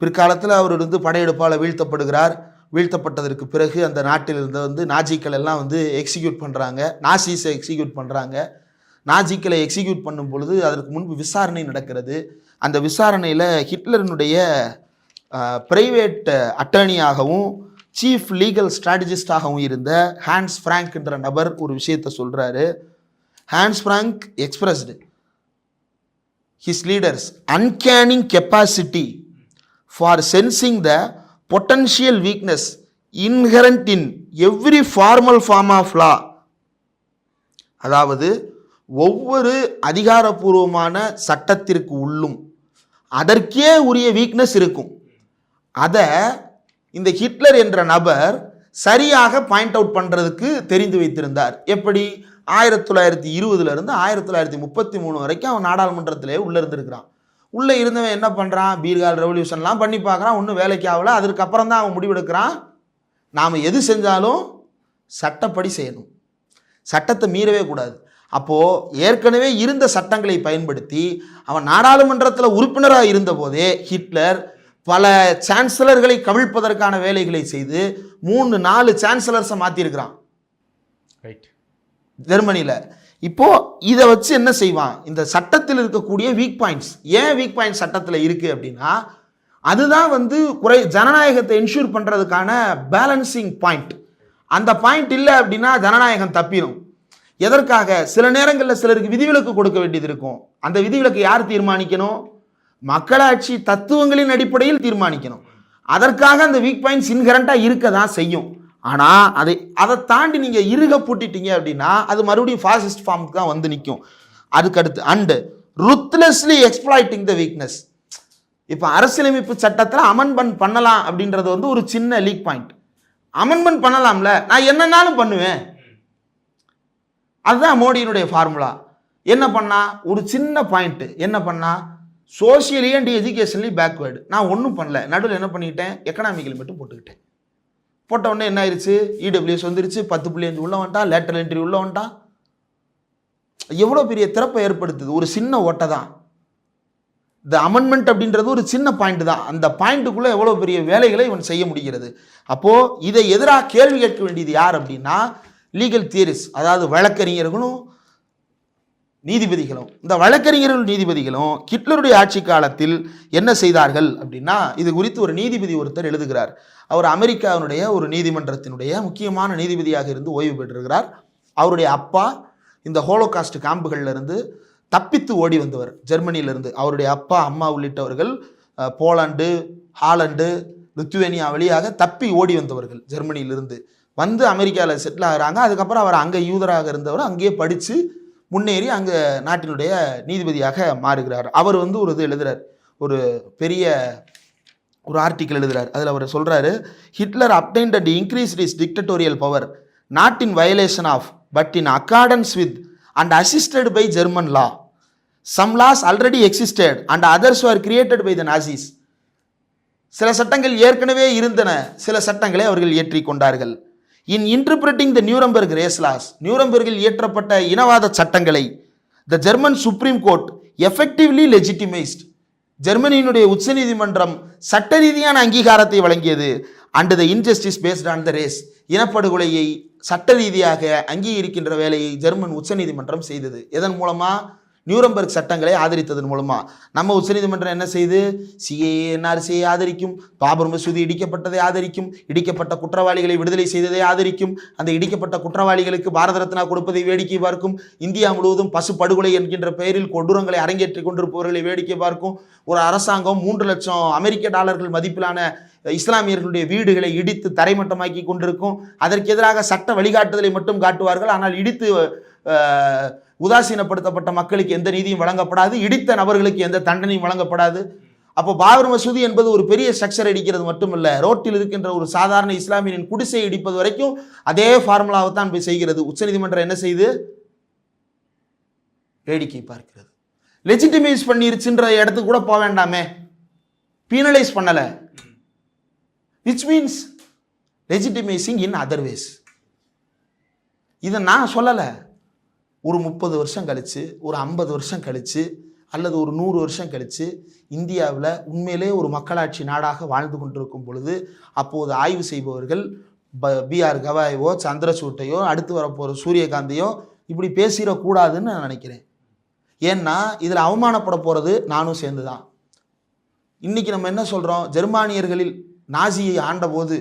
பிற்காலத்தில் அவர் படையெடுப்பால் வீழ்த்தப்படுகிறார். வீழ்த்தப்பட்டதற்கு பிறகு அந்த நாட்டில் இருந்த நாஜிக்கள் எல்லாம் எக்ஸிக்யூட் பண்ணுறாங்க, நாசிஸை எக்ஸிக்யூட் பண்ணுறாங்க. நாஜிக்களை எக்ஸிக்யூட் பண்ணும் பொழுது அதற்கு முன்பு விசாரணை நடக்கிறது. அந்த விசாரணையில் ஹிட்லரினுடைய பிரைவேட் அட்டர்னியாகவும் சீஃப் லீகல் ஸ்ட்ராட்டஜிஸ்டாகவும் இருந்த ஹான்ஸ் ஃப்ராங்க் என்ற நபர் ஒரு விஷயத்தை சொல்கிறாரு. Hans Frank expressed his leaders uncanny capacity for sensing the potential weakness inherent in every formal form of law. அதாவது ஒவ்வொரு அதிகாரப்பூர்வமான சட்டத்திற்கு உள்ளும் அதற்கே உரிய வீக்னஸ் இருக்கும். அதை இந்த ஹிட்லர் என்ற நபர் சரியாக பாயிண்ட் அவுட் பண்ணுறதுக்கு தெரிந்து வைத்திருந்தார். எப்படி? 1920 1933 வரைக்கும் அவன் நாடாளுமன்றத்திலே உள்ளே இருந்திருக்கிறான். உள்ளே இருந்தவன் என்ன பண்ணுறான்? பீர்கால் ரெவல்யூஷன்லாம் பண்ணி பார்க்குறான், ஒன்றும் வேலைக்கு ஆகலை. அதற்கப்புறம் தான் அவன் முடிவெடுக்கிறான், நாம் எது செஞ்சாலும் சட்டப்படி செய்யணும், சட்டத்தை மீறவே கூடாது. அப்போது ஏற்கனவே இருந்த சட்டங்களை பயன்படுத்தி அவன் நாடாளுமன்றத்தில் உறுப்பினராக இருந்தபோதே ஹிட்லர் பல சான்சலர்களை கவிழ்ப்பதற்கான வேலைகளை செய்து 3-4 சான்சலர்ஸை மாற்றிருக்கிறான் ரைட். ஜெர்மனியில். இப்போ இதை வச்சு என்ன செய்வான், இந்த சட்டத்தில் இருக்கக்கூடிய வீக் பாயிண்ட்ஸ், ஏன் வீக் பாயிண்ட் சட்டத்தில் இருக்குது அப்படின்னா அதுதான் வந்து ஜனநாயகத்தை என்ஷூர் பண்ணுறதுக்கான பேலன்சிங் பாயிண்ட். அந்த பாயிண்ட் இல்லை அப்படின்னா ஜனநாயகம் தப்பிடும். எதற்காக? சில நேரங்களில் சிலருக்கு விதிவிலக்கு கொடுக்க வேண்டியது இருக்கும். அந்த விதிவிலக்கு யார் தீர்மானிக்கணும்? மக்களாட்சி தத்துவங்களின் அடிப்படையில் தீர்மானிக்கணும். அதற்காக அந்த வீக் பாயிண்ட்ஸ் இன்ஹெரண்டாக இருக்க தான் செய்யும். ஆனால் அதை தாண்டி நீங்கள் இறுக பூட்டிட்டீங்க அப்படின்னா அது மறுபடியும் ஃபாசிஸ்ட் ஃபார்முக்கு தான் வந்து நிற்கும். அதுக்கடுத்து அண்டு ருத்லெஸ்லி எக்ஸ்ப்ளாய்டிங் த வீக்னஸ். இப்போ அரசியலமைப்பு சட்டத்தில் அமெண்ட்மெண்ட் பண்ணலாம் அப்படின்றது வந்து ஒரு சின்ன லீக் பாயிண்ட். அமெண்ட்மெண்ட் பண்ணலாம்ல, நான் என்னன்னாலும் பண்ணுவேன். அதுதான் மோடியினுடைய ஃபார்முலா. என்ன பண்ணா, ஒரு சின்ன பாயிண்ட்டு என்ன பண்ணா, சோசியலி அண்ட் எஜுகேஷனலி பேக்வேர்டு. நான் ஒன்றும் பண்ணல, நடுவில் என்ன பண்ணிக்கிட்டேன், எக்கனாமிக்கல் மட்டும் போட்டுக்கிட்டேன். போட்ட உடனே என்ன ஆயிடுச்சு, இடபிள்யூஎஸ் வந்துருச்சு, 10.5 உள்ள வந்துட்டான், லேட்டரல் என்ட்ரி உள்ள வந்துட்டான். எவ்வளோ பெரிய திறப்பை ஏற்படுத்துது, ஒரு சின்ன ஓட்டை தான். இந்த அமெண்ட்மெண்ட் அப்படின்றது ஒரு சின்ன பாயிண்ட் தான். அந்த பாயிண்ட்டுக்குள்ளே எவ்வளோ பெரிய வேலைகளை இவன் செய்ய முடிகிறது. அப்போது இதை எதிராக கேள்வி கேட்க வேண்டியது யார் அப்படின்னா லீகல் தியரிஸ், அதாவது வழக்கறிஞர்களும் நீதிபதிகளும். இந்த வழக்கறிஞர்கள் நீதிபதிகளும் ஹிட்லருடைய ஆட்சி காலத்தில் என்ன செய்தார்கள் அப்படின்னா, இது குறித்து ஒரு நீதிபதி ஒருத்தர் எழுதுகிறார். அவர் அமெரிக்காவினுடைய ஒரு நீதிமன்றத்தினுடைய முக்கியமான நீதிபதியாக இருந்து ஓய்வு பெற்றிருக்கிறார். அவருடைய அப்பா இந்த ஹோலோகாஸ்ட் கேம்புகளில் இருந்து தப்பித்து ஓடி வந்தவர் ஜெர்மனியிலிருந்து. அவருடைய அப்பா அம்மா உள்ளிட்டவர்கள் போலாண்டு, ஹாலண்டு, லித்துவேனியா வழியாக தப்பி ஓடி வந்தவர்கள் ஜெர்மனியிலிருந்து வந்து அமெரிக்காவில் செட்டில் ஆகிறாங்க. அதுக்கப்புறம் அவர் அங்கே யூதராக இருந்தவர் அங்கேயே படித்து முன்னேறி அங்கே நாட்டினுடைய நீதிபதியாக மாறுகிறார். அவர் வந்து ஒரு இது எழுதுகிறார், ஒரு பெரிய ஒரு ஆர்டிக்கல் எழுதுகிறார். அதில் அவர் சொல்கிறாரு, Hitler obtained and increased is dictatorial power not in violation of but in accordance with and assisted by German law. Some laws already existed and others are created by the Nazis. சில சட்டங்கள் ஏற்கனவே இருந்தன, சில சட்டங்களை அவர்கள் ஏற்றி கொண்டார்கள். In interpreting the Nuremberg race laws, நியூரம்பர்கில் இயற்றப்பட்ட இனவாத சட்டங்களை the German supreme court effectively legitimised, ஜெர்மனியினுடைய உச்சநீதிமன்றம் சட்ட ரீதியான அங்கீகாரத்தை வழங்கியது. And the injustice based on the race, இனப்படுகொலையை சட்ட ரீதியாக அங்கீகரிக்கின்ற வேலையை ஜெர்மன் உச்சநீதிமன்றம் செய்தது. எதன் மூலமா? நியூரம்பர்க் சட்டங்களை ஆதரித்ததன் மூலமா. நம்ம உச்சநீதிமன்றம் என்ன செய்து, சிஏஏ என்ஆர்சியை ஆதரிக்கும், பாபர் மசூதி இடிக்கப்பட்டதை ஆதரிக்கும், இடிக்கப்பட்ட குற்றவாளிகளை விடுதலை செய்ததை ஆதரிக்கும், அந்த இடிக்கப்பட்ட குற்றவாளிகளுக்கு பாரத ரத்னா கொடுப்பதை வேடிக்கை பார்க்கும், இந்தியா முழுவதும் பசு படுகொலை என்கின்ற பெயரில் கொடூரங்களை அரங்கேற்றி கொண்டிருப்பவர்களை வேடிக்கை பார்க்கும். ஒரு அரசாங்கம் 3 லட்சம் அமெரிக்க டாலர்கள் மதிப்பிலான இஸ்லாமியர்களுடைய வீடுகளை இடித்து தரைமட்டமாக்கி கொண்டிருக்கும். அதற்கு எதிராக சட்ட வழிகாட்டுதலை மட்டும் காட்டுவார்கள். ஆனால் இடித்து உதாசீனப்படுத்தப்பட்ட மக்களுக்கு எந்த நீதியும் வழங்கப்படாது, இடித்த நபர்களுக்கு எந்த தண்டனையும் வழங்கப்படாது. அப்போ பாபர் மசூதி என்பது ஒரு பெரிய ஸ்ட்ரக்சர் இடிக்கிறது மட்டுமல்ல, ரோட்டில் இருக்கின்ற ஒரு சாதாரண இஸ்லாமியரின் குடிசை இடிப்பது வரைக்கும் அதே ஃபார்முலாவை தான் போய் செய்கிறது. உச்சநீதிமன்றம் என்ன செய்து வேடிக்கை பார்க்கிறது. லெஜிட்டிமைஸ் பண்ணிருச்சுன்ற இடத்துக்கு கூட போக வேண்டாமே, பீனலைஸ் பண்ணல, which means legitimising in other ways. இதை நான் சொல்லலை. ஒரு 30 வருஷம் கழித்து, ஒரு 50 வருஷம் கழித்து, அல்லது ஒரு 100 வருஷம் கழித்து இந்தியாவில் உண்மையிலே ஒரு மக்களாட்சி நாடாக வாழ்ந்து கொண்டிருக்கும் பொழுது அப்போது ஆய்வு செய்பவர்கள் பிஆர் கவாயோ சந்திரசூட்டையோ அடுத்து வரப்போகிற சூரியகாந்தியோ இப்படி பேசிடக்கூடாதுன்னு நான் நினைக்கிறேன். ஏன்னா இதில் அவமானப்பட போகிறது நானும் சேர்ந்து தான். இன்றைக்கி நம்ம என்ன சொல்கிறோம், ஜெர்மானியர்களில் நாஜியை ஆண்டபோது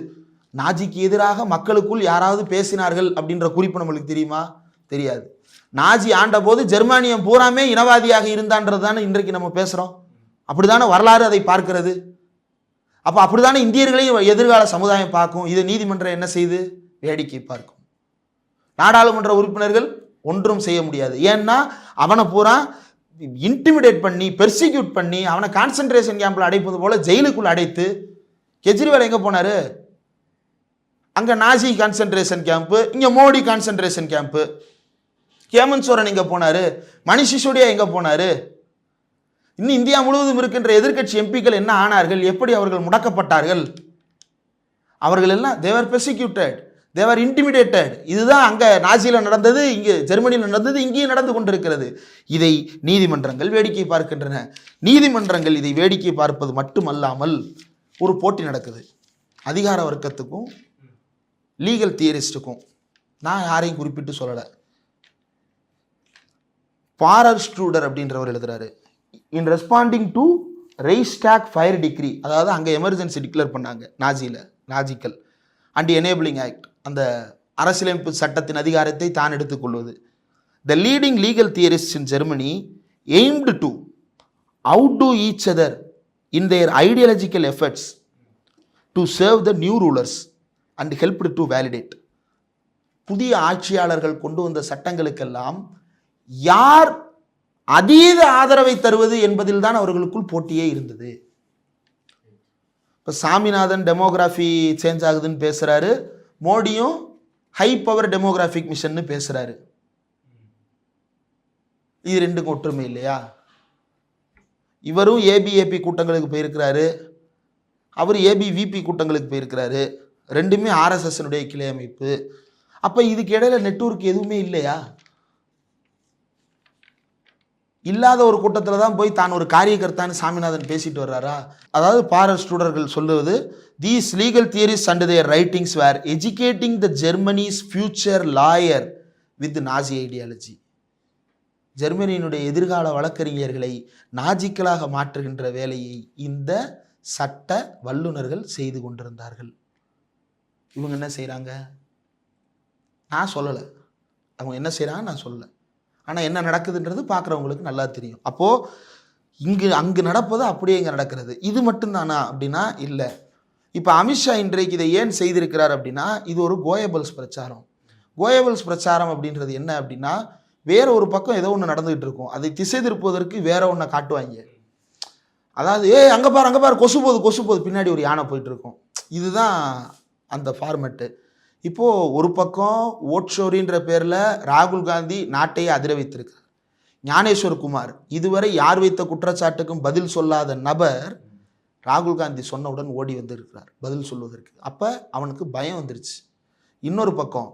நாஜிக்கு எதிராக மக்களுக்குள் யாராவது பேசினார்கள் அப்படின்ற குறிப்பு நம்மளுக்கு தெரியுமா? தெரியாது. நாஜி ஆண்ட போது ஜெர்மானியம் பூராமே இனவாதியாக இருந்தான்றது தானே இன்றைக்கு நம்ம பேசுகிறோம். அப்படிதானே வரலாறு அதை பார்க்கிறது. அப்போ அப்படிதானே இந்தியர்களையும் எதிர்கால சமுதாயம் பார்க்கும். இதை நீதிமன்றம் என்ன செய்து வேடிக்கை பார்க்கும். நாடாளுமன்ற உறுப்பினர்கள் ஒன்றும் செய்ய முடியாது. ஏன்னா அவனை பூரா இன்டிமிடேட் பண்ணி, பெர்சிக்யூட் பண்ணி, அவனை கான்சன்ட்ரேஷன் கேம்பில் அடைப்பது போல ஜெயிலுக்குள் அடைத்து. கெஜ்ரிவால் எங்கே போனார்? அங்கே நாசி கான்சன்ட்ரேஷன் கேம்ப்பு, இங்கே மோடி கான்சன்ட்ரேஷன் கேம்ப்பு. ஹேமந்த் சோரன் எங்கே போனார்? மணிஷ் சிசோடியா எங்கே போனார்? இன்னும் இந்தியா முழுவதும் இருக்கின்ற எதிர்க்கட்சி எம்பிக்கள் என்ன ஆனார்கள்? எப்படி அவர்கள் முடக்கப்பட்டார்கள்? அவர்கள் எல்லாம் தேவர் பெர்சிக்யூட்டட். தேவர் இன்டிமிடேட்டட். இதுதான் அங்கே நாசியில் நடந்தது, இங்கே ஜெர்மனியில் நடந்தது, இங்கேயும் நடந்து கொண்டிருக்கிறது. இதை நீதிமன்றங்கள் வேடிக்கை பார்க்கின்றன. நீதிமன்றங்கள் இதை வேடிக்கை பார்ப்பது மட்டுமல்லாமல் ஒரு போட்டி நடக்குது அதிகார வர்க்கத்துக்கும் லீகல் தியரிஸ்டுக்கும். நான் யாரையும் குறிப்பிட்டு சொல்லலை. பாரர் ஸ்ட்ரூடர் அப்படின்றவர் எழுதுறாரு, இன் ரெஸ்பாண்டிங் டு ரெய்ஸ்டாக் ஃபயர் டிகிரி, அதாவது அங்கே எமர்ஜென்சி டிக்ளேர் பண்ணாங்க நாஜிக்கல் அண்ட் எனேபிளிங் ஆக்ட், அந்த அரசியலமைப்பு சட்டத்தின் அதிகாரத்தை தான் எடுத்துக்கொள்வது. த leading legal theorist in Germany aimed to outdo each other in their ideological efforts to serve the new rulers and helped to validate. புதிய ஆட்சியாளர்கள் கொண்டு வந்த சட்டங்களுக்கெல்லாம் யார் அதீத ஆதரவை தருவது என்பதில் தான் அவர்களுக்குள் போட்டியே இருந்தது. இப்போ சாமிநாதன் டெமோகிராஃபி சேஞ்ச் ஆகுதுன்னு பேசுறாரு, மோடியும் ஹை பவர் டெமோகிராஃபிக் மிஷன்னு பேசுறாரு. இது ரெண்டுக்கும் ஒற்றுமை இல்லையா? இவரும் ஏபிஏபி கூட்டங்களுக்கு போயிருக்கிறாரு, அவர் ஏபிவிபி கூட்டங்களுக்கு போயிருக்கிறாரு. ரெண்டுமே ஆர்எஸ்எஸ்னுடைய கிளை அமைப்பு. அப்போ இதுக்கு இடையில நெட்வொர்க் எதுவுமே இல்லையா? இல்லாத ஒரு கூட்டத்தில் தான் போய் தான் ஒரு காரியகர்த்தான்னு சாமிநாதன் பேசிட்டு வர்றாரா? அதாவது பாரர் ஸ்டூடர்கள் சொல்லுவது, these legal theories and their writings were educating the Germany's future lawyer with Nazi ideology. ஜெர்மனியினுடைய எதிர்கால வழக்கறிஞர்களை நாஜிக்களாக மாற்றுகின்ற வேலையை இந்த சட்ட வல்லுநர்கள் செய்து கொண்டிருந்தார்கள். இவங்க என்ன செய்கிறாங்க நான் சொல்லலை, அவங்க என்ன செய்கிறாங்க நான் சொல்லலை. ஆனால் என்ன நடக்குதுன்றது பார்க்குறவங்களுக்கு நல்லா தெரியும். அப்போது அங்கு நடப்பது அப்படியே இங்கே நடக்கிறது. இது மட்டும்தானா அப்படின்னா இல்லை. இப்போ அமித்ஷா இன்றைக்கு இதை ஏன் செய்திருக்கிறார் அப்படின்னா, இது ஒரு கோயபல்ஸ் பிரச்சாரம். கோயபல்ஸ் பிரச்சாரம் அப்படின்றது என்ன அப்படின்னா, வேற ஒரு பக்கம் ஏதோ ஒன்று நடந்துகிட்டு இருக்கும், அதை திசை திருப்புவதற்கு வேற ஒன்றை காட்டுவாங்க. அதாவது அங்கே பாரு கொசு போது பின்னாடி ஒரு யானை போயிட்டு இருக்கும். இதுதான் அந்த ஃபார்மெட்டு. இப்போது ஒரு பக்கம் ஓட்ஷோரின்ற பேரில் ராகுல் காந்தி நாட்டையே அதிர வைத்திருக்கிறார். ஞானேஸ்வர் குமார் இதுவரை யார் வைத்த குற்றச்சாட்டுக்கும் பதில் சொல்லாத நபர் ராகுல் காந்தி சொன்னவுடன் ஓடி வந்திருக்கிறார் பதில் சொல்வதற்கு. அப்போ அவனுக்கு பயம் வந்துருச்சு. இன்னொரு பக்கம்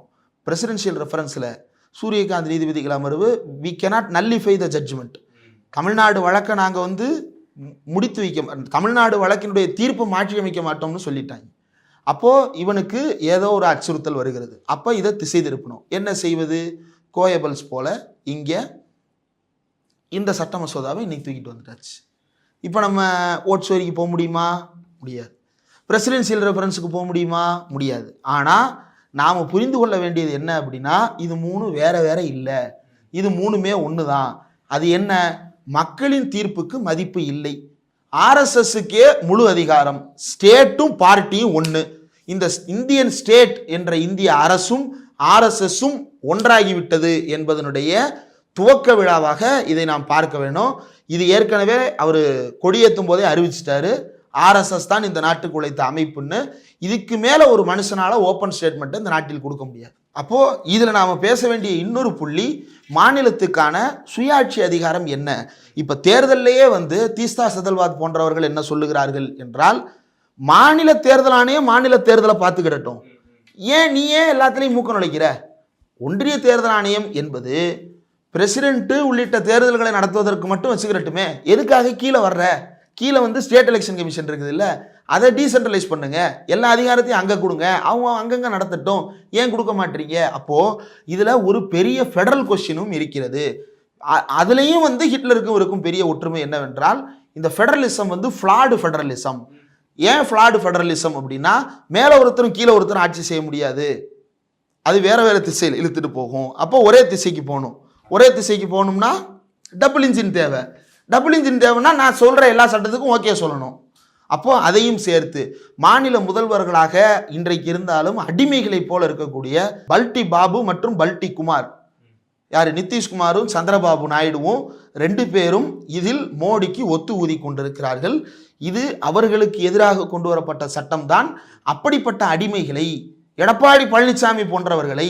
பிரசிடென்ஷியல் ரெஃபரன்ஸில் சூரியகாந்த் நீதிபதிகள் அமர்வு, we cannot nullify the judgement, Tamil Nadu வழக்கை நாங்கள் முடித்து வைக்க, தமிழ்நாடு வழக்கினுடைய தீர்ப்பு மாற்றி அமைக்க மாட்டோம்னு சொல்லிட்டாங்க. அப்போது இவனுக்கு ஏதோ ஒரு அச்சுறுத்தல் வருகிறது. அப்போ இதை திசை திருப்பணும். என்ன செய்வது? கோயபல்ஸ் போல இங்கே இந்த சட்ட மசோதாவை இன்னைக்கு தூக்கிட்டு வந்துட்டாச்சு. இப்போ நம்ம ஓட்ஸ் வரைக்கும் போக முடியுமா? முடியாது. பிரசிடென்சியல் ரெஃபரன்ஸுக்கு போக முடியுமா? முடியாது. ஆனால் நாம் புரிந்து கொள்ள வேண்டியது என்ன அப்படின்னா, இது மூணு வேற வேற இல்லை, இது மூணுமே ஒன்று தான். அது என்ன? மக்களின் தீர்ப்புக்கு மதிப்பு இல்லை, ஆர்எஸ்எஸ்க்கே முழு அதிகாரம், ஸ்டேட்டும் பார்ட்டியும் ஒன்று, இந்த இந்தியன் ஸ்டேட் என்ற இந்திய அரசும் ஆர்எஸ்எஸும் ஒன்றாகிவிட்டது என்பதனுடைய துவக்க விழாவாக இதை நாம் பார்க்க வேணும். இது ஏற்கனவே அவர் கொடியேற்றும் போதே அறிவிச்சிட்டாரு, ஆர்எஸ்எஸ் தான் இந்த நாட்டுக்கு உழைத்த அமைப்புன்னு. இதுக்கு மேலே ஒரு மனுஷனால ஓப்பன் ஸ்டேட்மெண்ட்டை இந்த நாட்டில் கொடுக்க முடியாது. அப்போது இதில் நாம் பேச வேண்டிய இன்னொரு புள்ளி, மாநிலத்துக்கான சுயாட்சி அதிகாரம் என்ன? இப்போ தேர்தலையே தீஸ்தா செதல்வாத் போன்றவர்கள் என்ன சொல்லுகிறார்கள் என்றால், மாநில தேர்தல் ஆணையம் மாநில தேர்தலை பார்த்துக்கிடட்டும், நீ ஏன் எல்லாத்துலேயும் மூக்க நுழைக்கிற? ஒன்றிய தேர்தல் ஆணையம் என்பது பிரசிடென்ட்டு உள்ளிட்ட தேர்தல்களை நடத்துவதற்கு மட்டும் வச்சுக்கிறட்டுமே, எதுக்காக கீழே வர்ற? கீழே ஸ்டேட் எலெக்ஷன் கமிஷன் இருக்குது இல்லை, அதை டீசென்ட்ரலைஸ் பண்ணுங்க, எல்லா அதிகாரத்தையும் அங்கே கொடுங்க, அவங்க அங்கங்கே நடத்தட்டும், ஏன் கொடுக்க மாட்டீங்க? அப்போது இதில் ஒரு பெரிய ஃபெடரல் கொஸ்டினும் இருக்கிறது. அதுலேயும் ஹிட்லருக்கும் இருக்கும் பெரிய ஒற்றுமை என்னவென்றால், இந்த ஃபெடரலிசம் ஃப்ளாடு ஃபெடரலிசம். ஏன் ஃப்ளாடு ஃபெடரலிசம் அப்படின்னா, மேலே ஒருத்தரும் கீழே ஒருத்தரும் ஆட்சி செய்ய முடியாது, அது வேற வேற திசையில் இழுத்துட்டு போகும். அப்போ ஒரே திசைக்கு போகணும். ஒரே திசைக்கு போகணும்னா டபுள் இன்ஜின் தேவை. டபுள் இன்ஜின் தேவைன்னா நான் சொல்கிற எல்லா சட்டத்துக்கும் ஓகே சொல்லணும். அப்போது அதையும் சேர்த்து மாநில முதல்வர்களாக இன்றைக்கு இருந்தாலும் அடிமைகளை போல இருக்கக்கூடிய பல்டி பாபு மற்றும் பல்டி குமார், யார் நிதிஷ்குமாரும் சந்திரபாபு நாயுடுவும் ரெண்டு பேரும் இதில் மோடிக்கு ஒத்து ஊதி கொண்டிருக்கிறார்கள். இது அவர்களுக்கு எதிராக கொண்டு வரப்பட்ட சட்டம்தான். அப்படிப்பட்ட அடிமைகளை, எடப்பாடி பழனிசாமி போன்றவர்களை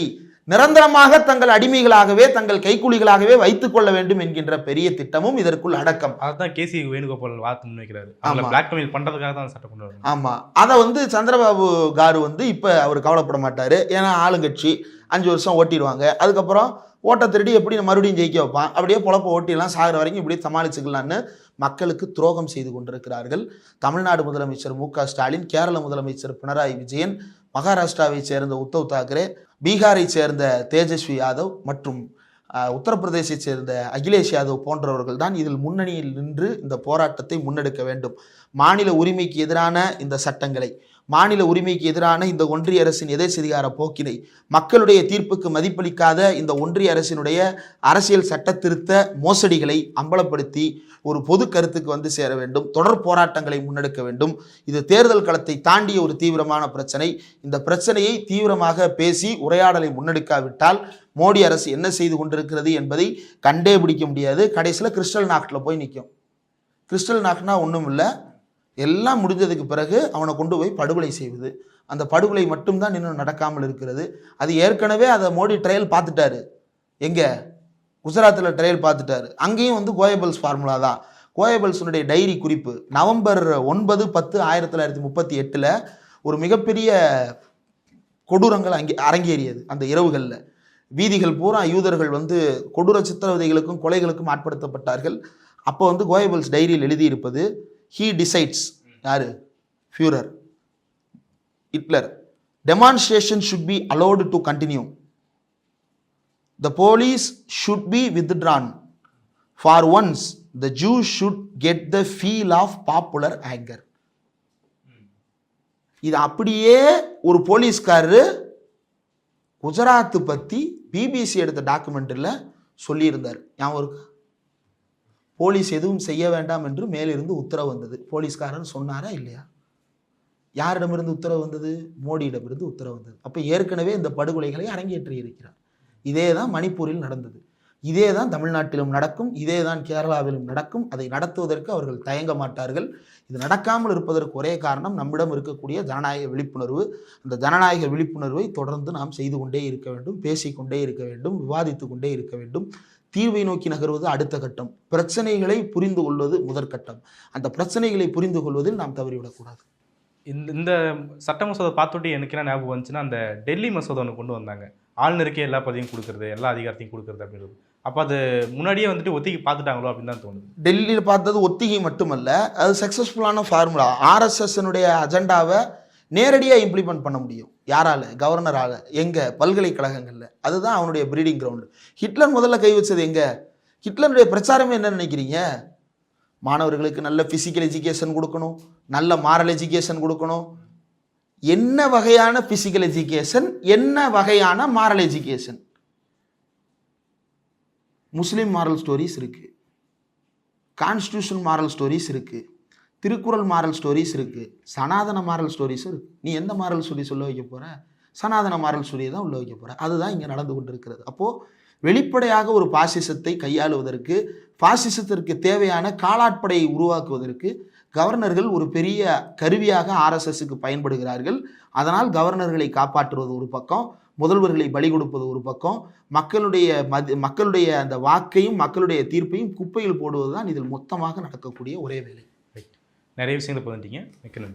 நிரந்தரமாக தங்கள் அடிமைகளாகவே தங்கள் கைக்கூலிகளாகவே வைத்துக் கொள்ள வேண்டும் என்கின்ற பெரிய திட்டமும் இதற்குள் அடக்கம். அதுதான் கேசி வேணுகோபால் வார்த்தை முன்வைக்கிறாரு. ஆமா. பிளாக்மெயில் பண்றதுக்காக தான் சட்டம் கொண்டு வராங்க. ஆமா, அதை சந்திரபாபு காரு இப்ப அவர் கவலைப்பட மாட்டாரு. ஏன்னா ஆளுங்கட்சி 5 வருஷம் ஓட்டிடுவாங்க. அதுக்கப்புறம் ஓட்ட திருடி எப்படி மறுபடியும் ஜெயிக்க வைப்பான், அப்படியே பொழப்ப ஓட்டிடலாம், சாகிற வரைக்கும் இப்படி சமாளிச்சுக்கலான்னு மக்களுக்கு துரோகம் செய்து கொண்டிருக்கிறார்கள். தமிழ்நாடு முதலமைச்சர் மு.க. ஸ்டாலின், கேரள முதலமைச்சர் பினராயி விஜயன், மகாராஷ்டிராவை சேர்ந்த உத்தவ் தாக்கரே, பீகாரை சேர்ந்த தேஜஸ்வி யாதவ் மற்றும் உத்தரப்பிரதேசை சேர்ந்த அகிலேஷ் யாதவ் போன்றவர்கள் தான் இதில் முன்னணியில் நின்று இந்த போராட்டத்தை முன்னெடுக்க வேண்டும். மாநில உரிமைக்கு எதிரான இந்த சட்டங்களை, மாநில உரிமைக்கு எதிரான இந்த ஒன்றிய அரசின் எதேச்சதிகார போக்கினை, மக்களுடைய தீர்ப்புக்கு மதிப்பளிக்காத இந்த ஒன்றிய அரசினுடைய அரசியல் சட்ட திருத்த மோசடிகளை அம்பலப்படுத்தி ஒரு பொது கருத்துக்கு சேர வேண்டும். தொடர் போராட்டங்களை முன்னெடுக்க வேண்டும். இது தேர்தல் களத்தை தாண்டிய ஒரு தீவிரமான பிரச்சனை. இந்த பிரச்சனையை தீவிரமாக பேசி உரையாடலை முன்னெடுக்காவிட்டால் மோடி அரசு என்ன செய்து கொண்டிருக்கிறது என்பதை கண்டே பிடிக்க முடியாது. கடைசியில் கிறிஸ்டல் நாட்டில் போய் நிற்கும். கிறிஸ்டல் நாக்னா ஒன்றும் இல்லை, எல்லாம் முடிஞ்சதுக்கு பிறகு அவனை கொண்டு போய் படுகொலை செய்வது. அந்த படுகொலை மட்டும்தான் இன்னும் நடக்காமல் இருக்கிறது. அது ஏற்கனவே அதை மோடி ட்ரையல் பார்த்துட்டாரு. எங்கே? குஜராத்தில் ட்ரையல் பார்த்துட்டாரு. அங்கேயும் கோயபல்ஸ் ஃபார்முலா தான். கோயபல்ஸுடைய டைரி குறிப்பு நவம்பர் 9/10/1938 ஒரு மிகப்பெரிய கொடூரங்கள் அங்கே அரங்கேறியது. அந்த இரவுகளில் வீதிகள் பூரா யூதர்கள் கொடூர சித்திரவதைகளுக்கும் கொலைகளுக்கும் ஆட்படுத்தப்பட்டார்கள். அப்போ கோயபல்ஸ் டைரியில் எழுதியிருப்பது, he decides, யாரு? Fuhrer, Hitler, demonstration should be allowed to continue. The police should be withdrawn. For once, the Jews should get the feel of popular anger. இது அப்படியே ஒரு போலீஸ்காரரு குஜராத் பற்றி பிபிசி எடுத்த டாக்குமெண்ட்ரியில் சொல்லியிருந்தார். ஞாபகம் இருக்கா? போலீஸ் எதுவும் செய்ய வேண்டாம் என்று மேலிருந்து உத்தரவு வந்தது. போலீஸ்காரன் சொன்னாரா இல்லையா? யாரிடமிருந்து உத்தரவு வந்தது? மோடியிடமிருந்து உத்தரவு வந்தது. அப்போ ஏற்கனவே இந்த படுகொலைகளை அரங்கேற்றி இருக்கிறார். இதே தான் மணிப்பூரில் நடந்தது, இதே தான் தமிழ்நாட்டிலும் நடக்கும், இதே தான் கேரளாவிலும் நடக்கும். அதை நடத்துவதற்கு அவர்கள் தயங்க மாட்டார்கள். இது நடக்காமல் இருப்பதற்கு ஒரே காரணம் நம்மிடம் இருக்கக்கூடிய ஜனநாயக விழிப்புணர்வு. அந்த ஜனநாயக விழிப்புணர்வை தொடர்ந்து நாம் செய்து கொண்டே இருக்க வேண்டும், பேசிக்கொண்டே இருக்க வேண்டும், விவாதித்து கொண்டே இருக்க வேண்டும். தீர்வை நோக்கி நகர்வது அடுத்த கட்டம். பிரச்சனைகளை புரிந்து கொள்வது முதற்கட்டம். அந்த பிரச்சனைகளை புரிந்து கொள்வதில் நாம் தவறிவிடக்கூடாது. இந்த சட்ட மசோதா பார்த்துட்டு எனக்கு என்ன ஞாபகம் வந்துச்சுன்னா, அந்த டெல்லி மசோதா ஒன்று கொண்டு வந்தாங்க. ஆளுநருக்கே எல்லா பதவியும் கொடுக்குறது, எல்லா அதிகாரத்தையும் கொடுக்குறது அப்படின்றது. அப்போ அது முன்னாடியே ஒத்திகை பார்த்துட்டாங்களோ அப்படின்னு தான் தோணுது. டெல்லியில் பார்த்தது ஒத்திகை மட்டுமல்ல, அது சக்ஸஸ்ஃபுல்லான ஃபார்முலா. ஆர்எஸ்எஸ்னுடைய அஜெண்டாவை நேரடியாக இம்ப்ளிமெண்ட் பண்ண முடியும். யாரால? கவர்னரால். எங்கே? பல்கலைக்கழகங்களில். அதுதான் அவனுடைய ப்ரீடிங் கிரவுண்டு. ஹிட்லர் முதல்ல கை வச்சது எங்கே? ஹிட்லருடைய பிரச்சாரமே என்ன நினைக்கிறீங்க? மாணவர்களுக்கு நல்ல ஃபிசிக்கல் எஜுகேஷன் கொடுக்கணும், நல்ல மாரல் எஜுகேஷன் கொடுக்கணும். என்ன வகையான பிசிக்கல் எஜுகேஷன், என்ன வகையான மாரல் எஜுகேஷன்? முஸ்லீம் மாரல் ஸ்டோரிஸ் இருக்கு, கான்ஸ்டியூஷன் மாரல் ஸ்டோரிஸ் இருக்கு, திருக்குறள் மாரல் ஸ்டோரிஸ் இருக்கு, சனாதன மாரல் ஸ்டோரிஸும் இருக்கு. நீ எந்த மாரல் ஸ்டோரி சொல்ல வைக்க போற? சனாதன மாரல் ஸ்டோரியை தான் உள்ள வைக்க போற. அதுதான் இங்கே நடந்து கொண்டிருக்கிறது. அப்போ வெளிப்படையாக ஒரு பாசிசத்தை கையாளுவதற்கு, பாசிசத்திற்கு தேவையான காலாட்படையை உருவாக்குவதற்கு கவர்னர்கள் ஒரு பெரிய கருவியாக ஆர்எஸ்எஸ்க்கு பயன்படுகிறார்கள். அதனால் கவர்னர்களை காப்பாற்றுவது ஒரு பக்கம், முதல்வர்களை பலி கொடுப்பது ஒரு பக்கம், மக்களுடைய அந்த வாக்கையும் மக்களுடைய தீர்ப்பையும் குப்பையில் போடுவது தான் இதில் மொத்தமாக நடக்கக்கூடிய ஒரே வேலை. நிறைய விஷயங்களை பகிர்ந்தீங்க. மிக்க நன்றி.